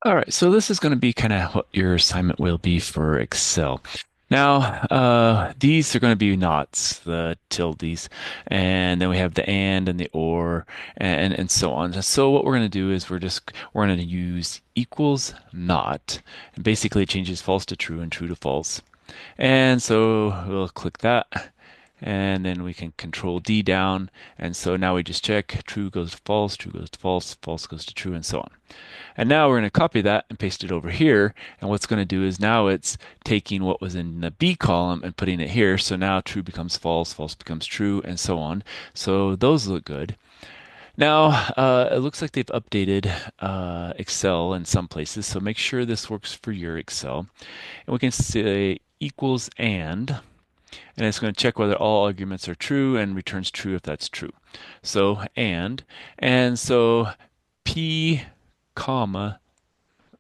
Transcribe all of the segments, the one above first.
All right, so this is going to be kind of what your assignment will be for Excel. Now, these are going to be knots, the tildes, and then we have the and the or, and so on. So what we're going to do is we're going to use equals not, and basically it changes false to true and true to false. And so we'll click that, and then we can control D down. And so now we just check true goes to false, true goes to false, false goes to true, and so on. And now we're going to copy that and paste it over here. And what's going to do is now it's taking what was in the B column and putting it here. So now true becomes false, false becomes true, and so on. So those look good. Now, it looks like they've updated Excel in some places. So make sure this works for your Excel. And we can say equals and it's going to check whether all arguments are true and returns true if that's true. So, and so P comma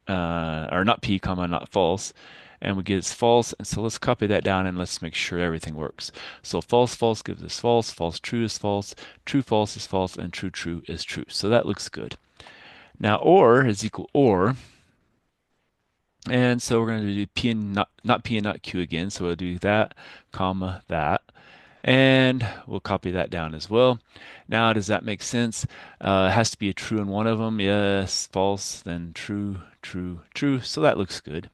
or not P comma not false, and we get it's false. And so let's copy that down and let's make sure everything works. So false false gives us false, false true is false, true false is false, and true true is true. So that looks good. Now or is equal or, and so we're going to do P and not P and not Q again. So we'll do that, comma that. And we'll copy that down as well. Now, does that make sense? It has to be a true in one of them. Yes, false, then true, true, true. So that looks good.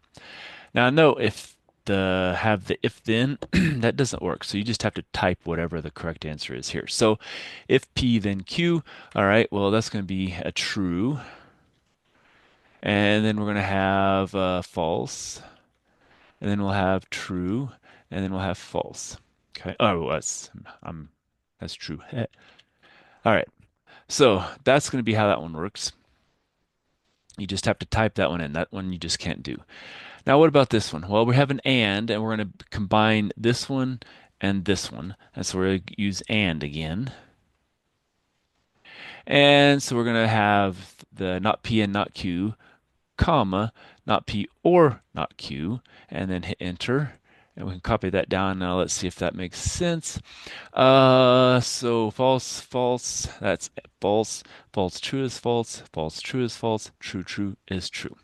Now, note if the have the if then, that doesn't work. So you just have to type whatever the correct answer is here. So if P then Q, all right, well, that's going to be a true. And then we're going to have false. And then we'll have true. And then we'll have false. Okay. Oh, that's true. All right. So that's going to be how that one works. You just have to type that one in. That one you just can't do. Now, what about this one? Well, we have an and we're going to combine this one and this one. And so we're going to use and again. And so we're going to have the not P and not Q, comma, not P or not Q, and then hit enter. And we can copy that down. Now let's see if that makes sense. So false, false, that's false. False, true is false. False, true is false. True, true is true.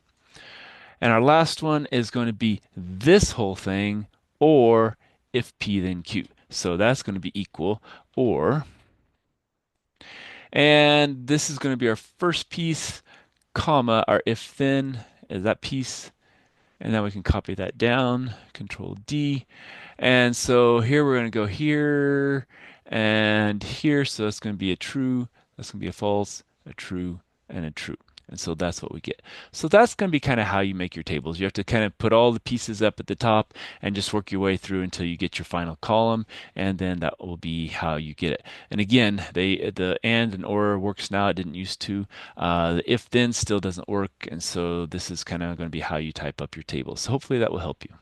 And our last one is going to be this whole thing, or if P then Q. So that's going to be equal, or, and this is going to be our first piece, comma, our if then is that piece. And then we can copy that down, Control D. And so here we're going to go here and here. So that's going to be a true, that's going to be a false, a true, and a true. And so that's what we get. So that's going to be kind of how you make your tables. You have to kind of put all the pieces up at the top and just work your way through until you get your final column, and then that will be how you get it. And again, the and or works now. It didn't used to. The if then still doesn't work, and so this is kind of going to be how you type up your tables. So hopefully that will help you.